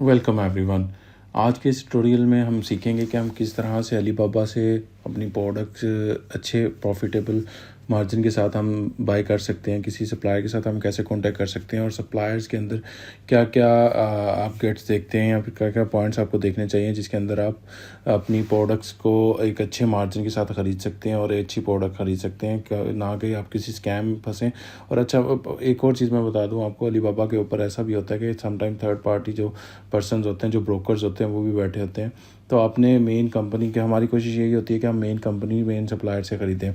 Welcome everyone. आज के इस ट्यूटोरियल में हम सीखेंगे कि हम किस तरह से अलीबाबा से अपनी प्रोडक्ट्स अच्छे प्रॉफिटेबल मार्जिन के साथ हम बाय कर सकते हैं। किसी सप्लायर के साथ हम कैसे कांटेक्ट कर सकते हैं और सप्लायर्स के अंदर क्या क्या आप गेट्स देखते हैं या फिर क्या क्या पॉइंट्स आपको देखने चाहिए जिसके अंदर आप अपनी प्रोडक्ट्स को एक अच्छे मार्जिन के साथ ख़रीद सकते हैं और अच्छी प्रोडक्ट ख़रीद सकते हैं, ना कि आप किसी स्कैम में फंसें। और अच्छा, एक और चीज़ मैं बता दूं आपको, अलीबाबा के ऊपर ऐसा भी होता है कि समटाइम थर्ड पार्टी जो पर्सनस होते हैं, जो ब्रोकर्स होते हैं, वो भी बैठे होते हैं। तो आपने मेन कंपनी के, हमारी कोशिश यही होती है कि हम मेन सप्लायर से ख़रीदें।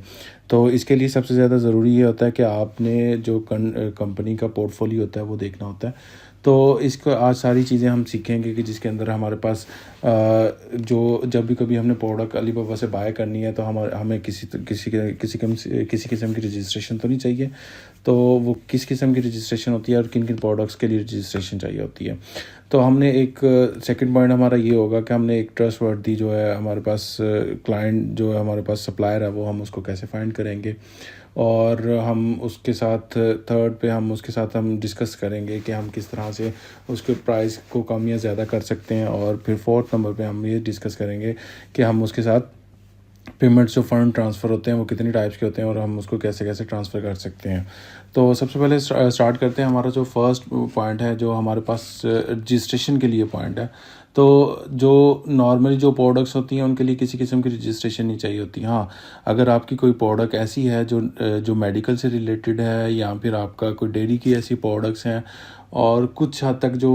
तो इसके लिए सबसे ज़्यादा ज़रूरी ये होता है कि आपने जो कंपनी का पोर्टफोलियो होता है वो देखना होता है। तो इसको आज सारी चीज़ें हम सीखेंगे कि जिसके अंदर हमारे पास जो जब भी कभी हमने प्रोडक्ट अलीबाबा से बाय करनी है तो हमें किसी किस्म की रजिस्ट्रेशन तो नहीं चाहिए। तो वो किस किस्म की रजिस्ट्रेशन होती है और किन किन प्रोडक्ट्स के लिए रजिस्ट्रेशन चाहिए होती है। तो हमने एक सेकंड पॉइंट हमारा ये होगा कि हमने एक ट्रस्टवर्दी जो है हमारे पास क्लाइंट जो है हमारे पास सप्लायर है, वो हम उसको कैसे फाइंड करेंगे। और हम उसके साथ थर्ड पे हम उसके साथ हम डिस्कस करेंगे कि हम किस तरह से उसके प्राइस को कम या ज़्यादा कर सकते हैं। और फिर फोर्थ नंबर पे हम ये डिस्कस करेंगे कि हम उसके साथ पेमेंट्स जो फंड ट्रांसफ़र होते हैं वो कितनी टाइप्स के होते हैं और हम उसको कैसे कैसे ट्रांसफ़र कर सकते हैं। तो सबसे पहले स्टार्ट करते हैं। हमारा जो फर्स्ट पॉइंट है, जो हमारे पास रजिस्ट्रेशन के लिए पॉइंट है, तो जो नॉर्मली जो प्रोडक्ट्स होती हैं उनके लिए किसी किस्म की रजिस्ट्रेशन नहीं चाहिए होती। हाँ, अगर आपकी कोई प्रोडक्ट ऐसी है जो मेडिकल से रिलेटेड है या फिर आपका कोई डेयरी की ऐसी प्रोडक्ट्स हैं और कुछ हद तक जो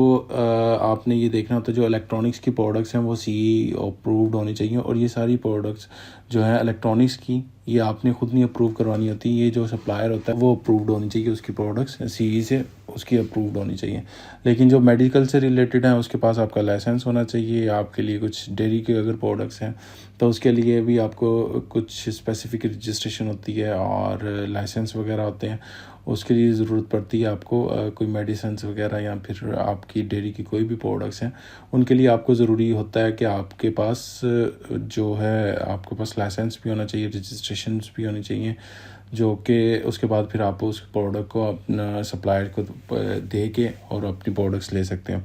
आपने ये देखना होता है, जो इलेक्ट्रॉनिक्स की प्रोडक्ट्स हैं वो सीई अप्रूव्ड होनी चाहिए। और ये सारी प्रोडक्ट्स जो हैं इलेक्ट्रॉनिक्स की, ये आपने खुद नहीं अप्रूव करवानी होती। ये जो सप्लायर होता है वो अप्रूव्ड होनी चाहिए, उसकी प्रोडक्ट्स सीई से उसकी अप्रूव्ड होनी चाहिए। लेकिन जो मेडिकल से रिलेटेड है उसके पास आपका लाइसेंस होना चाहिए। आपके लिए कुछ डेयरी के अगर प्रोडक्ट्स हैं तो उसके लिए भी आपको कुछ स्पेसिफिक रजिस्ट्रेशन होती है और लाइसेंस वगैरह होते हैं। उसके लिए ज़रूरत पड़ती है आपको कोई मेडिसिन्स वगैरह या फिर आपकी डेयरी की कोई भी प्रोडक्ट्स हैं उनके लिए आपको ज़रूरी होता है कि आपके पास जो है आपके पास लाइसेंस भी होना चाहिए, रजिस्ट्रेशन भी होनी चाहिए, जो कि उसके बाद फिर आप उस प्रोडक्ट को अपना सप्लायर को दे के और अपनी प्रोडक्ट्स ले सकते हैं।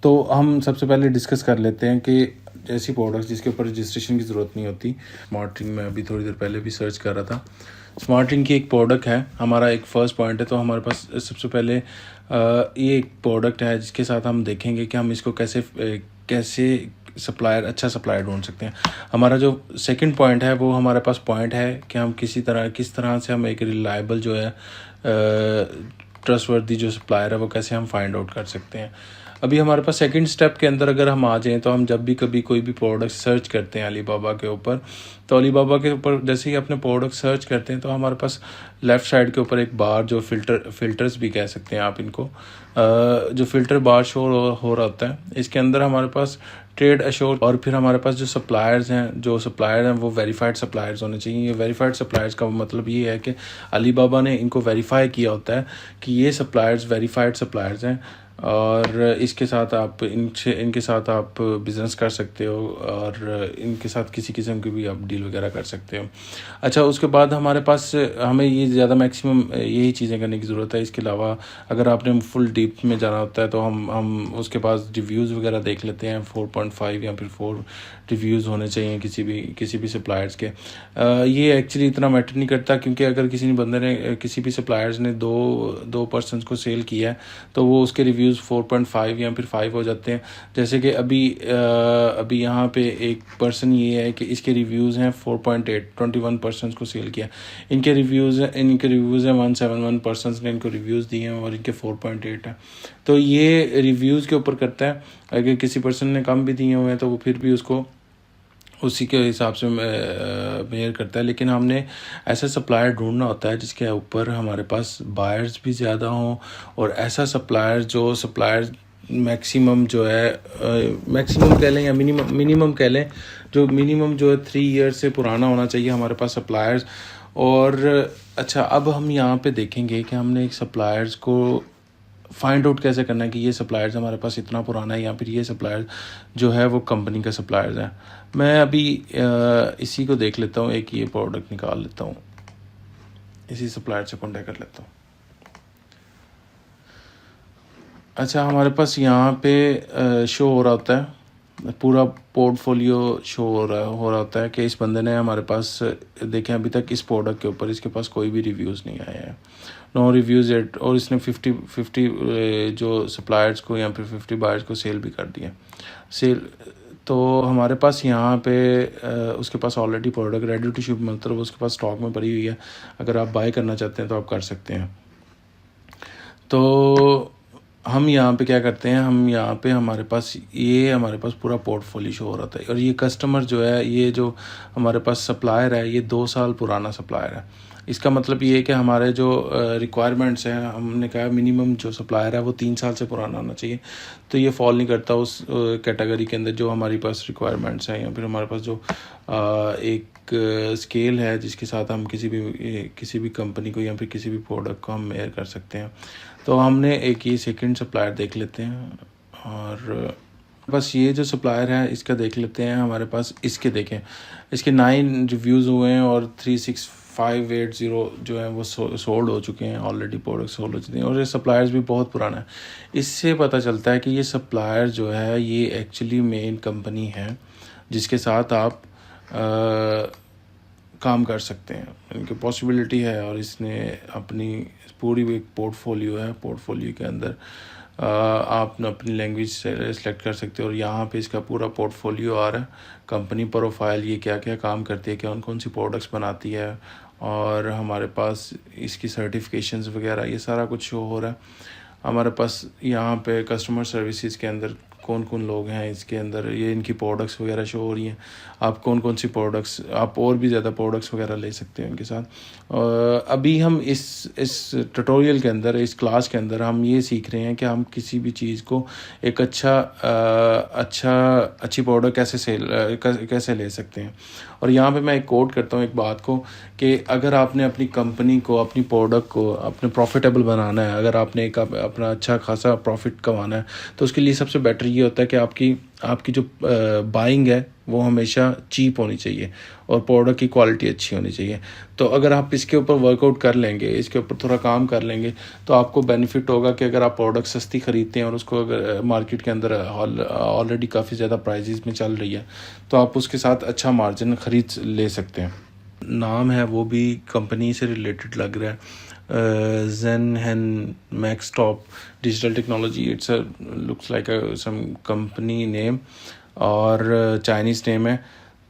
तो हम सबसे पहले डिस्कस कर लेते हैं कि ऐसी प्रोडक्ट्स जिसके ऊपर रजिस्ट्रेशन की ज़रूरत नहीं होती। स्मार्ट रिंग में अभी थोड़ी देर पहले भी सर्च कर रहा था। स्मार्ट रिंग की एक प्रोडक्ट है, हमारा एक फ़र्स्ट पॉइंट है। तो हमारे पास सबसे पहले ये एक प्रोडक्ट है जिसके साथ हम देखेंगे कि हम इसको कैसे अच्छा सप्लायर ढूंढ सकते हैं। हमारा जो सेकंड पॉइंट है वो हमारे पास पॉइंट है कि हम किस तरह से हम एक रिलायबल जो है ट्रस्टवर्दी जो सप्लायर है वो कैसे हम फाइंड आउट कर सकते हैं। अभी हमारे पास सेकंड स्टेप के अंदर अगर हम आ जाएं तो हम जब भी कभी कोई भी प्रोडक्ट सर्च करते हैं अलीबाबा के ऊपर, तो अलीबाबा के ऊपर जैसे ही अपने प्रोडक्ट सर्च करते हैं तो हमारे पास लेफ़्ट साइड के ऊपर एक बार, जो फ़िल्टर्स भी कह सकते हैं आप इनको, जो फ़िल्टर बार शो हो रहा होता है, इसके अंदर हमारे पास ट्रेड अश्योर और फिर हमारे पास जो सप्लायर्स हैं वो वेरीफाइड सप्लायर्स होने चाहिए। ये वेरीफाइड सप्लायर्स का मतलब ये है कि अलीबाबा ने इनको वेरीफाई किया होता है कि ये सप्लायर्स वेरीफाइड सप्लायर्स हैं और इनके साथ आप बिज़नेस कर सकते हो और इनके साथ किसी किस्म की भी आप डील वगैरह कर सकते हो। अच्छा, उसके बाद हमारे पास हमें ये ज़्यादा मैक्सिमम यही चीज़ें करने की ज़रूरत है। इसके अलावा अगर आपने फुल डीप में जाना होता है तो हम उसके पास रिव्यूज़ वगैरह देख लेते हैं। 4.5 या फिर 4 रिव्यूज़ होने चाहिए किसी भी सप्लायर्स के। ये एक्चुअली इतना मैटर नहीं करता, क्योंकि अगर किसी भी सप्लायर्स ने दो पर्सनस को सेल किया है तो वो उसके रिव्यूज़ 4.5 या फिर 5 हो जाते हैं। जैसे कि अभी यहाँ पे एक पर्सन ये है कि इसके रिव्यूज़ हैं 4.8, 21 पर्सनस को सेल किया। इनके रिव्यूज़ हैं 171 पर्सनस ने इनको रिव्यूज़ दिए हैं और इनके 4.8 है। तो ये रिव्यूज़ के ऊपर करता है। अगर किसी पर्सन ने कम भी दिए हुए हैं तो वो फिर भी उसको उसी के हिसाब से मेयर करता है। लेकिन हमने ऐसा सप्लायर ढूंढना होता है जिसके ऊपर हमारे पास बायर्स भी ज़्यादा हों और ऐसा सप्लायर मैक्सिमम जो है मैक्सिमम कह लें या मिनिमम कह लें, जो है 3 ईयर से पुराना होना चाहिए हमारे पास सप्लायर्स। और अच्छा, अब हम यहाँ पे देखेंगे कि हमने एक सप्लायर्स को फाइंड आउट कैसे करना है कि ये सप्लायर्स हमारे पास इतना पुराना है या फिर ये सप्लायर जो है वो कंपनी का सप्लायर्स है। मैं अभी इसी को देख लेता हूँ, एक ये प्रोडक्ट निकाल लेता हूँ, इसी सप्लायर से कॉन्टेक्ट कर लेता हूँ। अच्छा, हमारे पास यहाँ पे शो हो रहा होता है, पूरा पोर्टफोलियो शो हो रहा होता है कि इस बंदे ने हमारे पास देखें अभी तक इस प्रोडक्ट के ऊपर इसके पास कोई भी रिव्यूज़ नहीं आए हैं, नो रिव्यूज़ एट, और इसने 50 जो सप्लायर्स को या फिर 50 बायर्स को सेल भी कर दिया सेल। तो हमारे पास यहाँ पे उसके पास already product ready to ship, मतलब उसके पास स्टॉक में पड़ी हुई है। अगर आप बाय करना चाहते हैं तो आप कर सकते हैं। तो हम यहाँ पे क्या करते हैं, हम यहाँ पे हमारे पास पूरा पोर्टफोलियो शो हो रहा था। और ये कस्टमर जो है, ये जो हमारे पास सप्लायर है, ये 2 साल पुराना सप्लायर है। इसका मतलब ये है कि हमारे जो रिक्वायरमेंट्स हैं, हमने कहा मिनिमम जो सप्लायर है वो 3 साल से पुराना होना चाहिए। तो ये फॉल नहीं करता उस कैटेगरी के अंदर जो हमारी पास रिक्वायरमेंट्स हैं, या फिर हमारे पास जो एक स्केल है जिसके साथ हम किसी भी कंपनी को या फिर किसी भी प्रोडक्ट को हम मेयर कर सकते हैं। तो हमने एक ये सेकंड सप्लायर देख लेते हैं, और बस ये जो सप्लायर है इसका देख लेते हैं। हमारे पास इसके देखें, इसके 9 रिव्यूज़ हुए हैं और 36580 जो है वो सोल्ड हो चुके हैं, ऑलरेडी प्रोडक्ट सोल्ड हो चुके हैं। और ये सप्लायर्स भी बहुत पुराना है। इससे पता चलता है कि ये सप्लायर जो है ये एक्चुअली मेन कंपनी है जिसके साथ आप काम कर सकते हैं, इनकी पॉसिबिलिटी है। और इसने अपनी पूरी एक पोर्टफोलियो के अंदर आप अपनी लैंग्वेज सेलेक्ट कर सकते हो। और यहाँ पे इसका पूरा पोर्टफोलियो आ रहा है, कंपनी प्रोफाइल, ये क्या क्या काम करती है, कौन कौन सी प्रोडक्ट्स बनाती है, और हमारे पास इसकी सर्टिफिकेशंस वगैरह ये सारा कुछ शो हो रहा है। हमारे पास यहाँ पे कस्टमर सर्विसेज के अंदर कौन कौन लोग हैं, इसके अंदर ये इनकी प्रोडक्ट्स वगैरह शो हो रही हैं। आप कौन कौन सी प्रोडक्ट्स, आप और भी ज़्यादा प्रोडक्ट्स वगैरह ले सकते हैं इनके साथ। अभी हम इस ट्यूटोरियल के अंदर, इस क्लास के अंदर हम ये सीख रहे हैं कि हम किसी भी चीज़ को एक अच्छी प्रोडक्ट कैसे ले सकते हैं। और यहाँ पे मैं एक कोट करता हूँ एक बात को, कि अगर आपने अपनी कंपनी को, अपनी प्रोडक्ट को अपने प्रॉफिटेबल बनाना है, अगर आपने एक अपना अच्छा खासा प्रॉफिट कमाना है, तो उसके लिए सबसे बेटर ये होता है कि आपकी जो बाइंग है वो हमेशा चीप होनी चाहिए और प्रोडक्ट की क्वालिटी अच्छी होनी चाहिए। तो अगर आप इसके ऊपर वर्कआउट कर लेंगे, इसके ऊपर थोड़ा काम कर लेंगे, तो आपको बेनिफिट होगा कि अगर आप प्रोडक्ट सस्ती ख़रीदते हैं और उसको अगर मार्केट के अंदर ऑलरेडी काफ़ी ज़्यादा प्राइजेज़ में चल रही है, तो आप उसके साथ अच्छा मार्जिन ख़रीद ले सकते हैं। नाम है वो भी कंपनी से रिलेटेड लग रहा है, Zen Maxtop Digital Technology. It's looks like some company name और चाइनीज़ नेम है।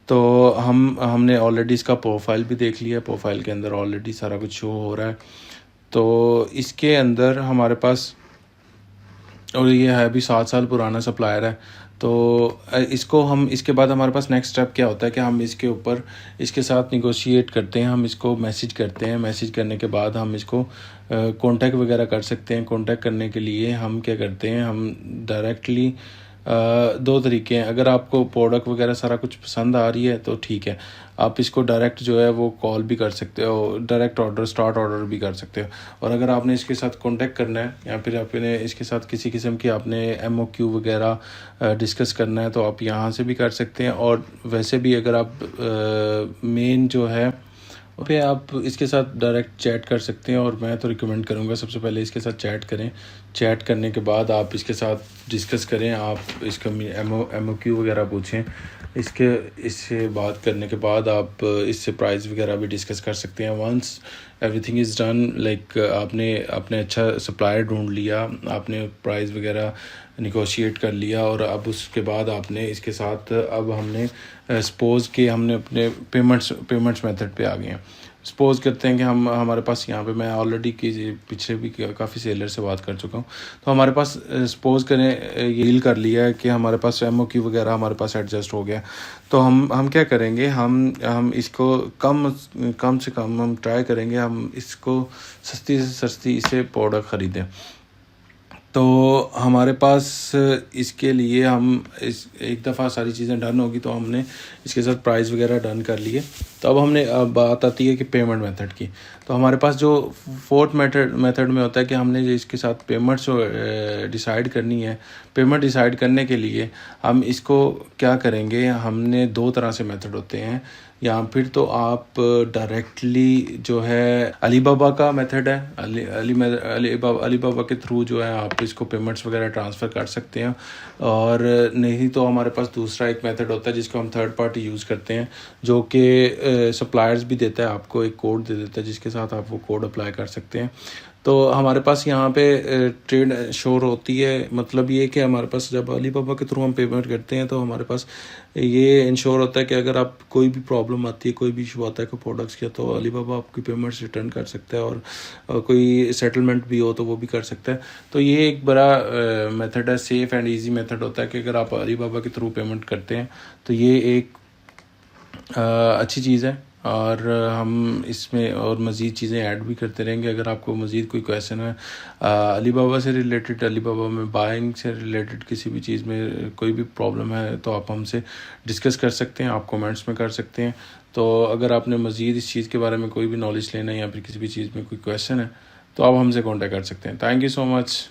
तो हमने ऑलरेडी इसका प्रोफाइल भी देख लिया। प्रोफाइल के अंदर ऑलरेडी सारा कुछ शो हो रहा है। तो इसके अंदर हमारे पास, और ये है अभी 7 साल पुराना सप्लायर है। तो इसके बाद हमारे पास नेक्स्ट स्टेप क्या होता है कि हम इसके साथ निगोशिएट करते हैं, हम इसको मैसेज करते हैं। मैसेज करने के बाद हम इसको कांटेक्ट वगैरह कर सकते हैं। कांटेक्ट करने के लिए हम क्या करते हैं, हम डायरेक्टली 2 तरीके हैं। अगर आपको प्रोडक्ट वगैरह सारा कुछ पसंद आ रही है तो ठीक है, आप इसको डायरेक्ट जो है वो कॉल भी कर सकते हो, डायरेक्ट स्टार्ट ऑर्डर भी कर सकते हो। और अगर आपने इसके साथ कांटेक्ट करना है या फिर आपने इसके साथ किसी किस्म की आपने MOQ वगैरह डिस्कस करना है, तो आप यहाँ से भी कर सकते हैं। और वैसे भी अगर आप मेन जो है फिर आप इसके साथ डायरेक्ट चैट कर सकते हैं। और मैं तो रिकमेंड करूँगा सबसे पहले इसके साथ चैट करें। चैट करने के बाद आप इसके साथ डिस्कस करें, आप इसका MOQ वगैरह पूछें। इससे बात करने के बाद आप इससे प्राइस वगैरह भी डिस्कस कर सकते हैं। Once everything is done, like आपने अच्छा सप्लायर ढूंढ लिया, आपने प्राइस वगैरह निगोशिएट कर लिया, और अब उसके बाद आपने इसके साथ, अब हमने सपोज़ कि हमने अपने पेमेंट्स मेथड पे आ गए हैं। सपोज़ करते हैं कि हमारे पास यहाँ पे, मैं ऑलरेडी पीछे भी काफ़ी सेलर से बात कर चुका हूँ। तो हमारे पास सपोज़ करें ये डील कर लिया है कि हमारे पास MOQ वगैरह हमारे पास एडजस्ट हो गया। तो हम क्या करेंगे, हम इसको कम से कम हम ट्राई करेंगे, हम इसको सस्ती से सस्ती इसे प्रोडक्ट ख़रीदें। तो हमारे पास इसके लिए हम एक दफ़ा सारी चीज़ें डन होगी तो हमने इसके साथ प्राइस वगैरह डन कर लिए। तो अब बात आती है कि पेमेंट मेथड की। तो हमारे पास जो फोर्थ मेथड में होता है कि हमने जो इसके साथ पेमेंट्स डिसाइड करनी है। पेमेंट डिसाइड करने के लिए हम इसको क्या करेंगे, हमने 2 तरह से मेथड होते हैं। या फिर तो आप डायरेक्टली जो है अलीबाबा का मेथड है, अलीबाबा के थ्रू जो है आप इसको पेमेंट्स वगैरह ट्रांसफ़र कर सकते हैं। और नहीं तो हमारे पास दूसरा एक मेथड होता है जिसको हम थर्ड पार्टी यूज़ करते हैं, जो कि सप्लायर्स भी देता है, आपको एक कोड दे देता है जिसके साथ आप वो कोड अप्लाई कर सकते हैं। तो हमारे पास यहाँ पे ट्रेड श्योर होती है, मतलब ये कि हमारे पास जब अलीबाबा के थ्रू हम पेमेंट करते हैं तो हमारे पास ये इंश्योर होता है कि अगर आप कोई भी प्रॉब्लम आती है, कोई भी इशू आता है कोई प्रोडक्ट्स का, तो अलीबाबा आपकी पेमेंट्स रिटर्न कर सकता है, और कोई सेटलमेंट भी हो तो वो भी कर सकता है। तो ये एक बड़ा मेथड है, सेफ़ एंड ईजी मेथड होता है कि अगर आप अलीबाबा के थ्रू पेमेंट करते हैं तो ये एक अच्छी चीज़ है। और हम इसमें और मज़ीद चीज़ें ऐड भी करते रहेंगे। अगर आपको मज़ीद कोई क्वेश्चन है अलीबाबा से रिलेटेड, अलीबाबा में बाइंग से रिलेटेड किसी भी चीज़ में कोई भी प्रॉब्लम है तो आप हमसे डिस्कस कर सकते हैं, आप कमेंट्स में कर सकते हैं। तो अगर आपने मज़ीद इस चीज़ के बारे में कोई भी नॉलेज लेना है या फिर किसी भी चीज़ में कोई क्वेश्चन है तो आप हमसे कॉन्टैक्ट कर सकते हैं। Thank you so much.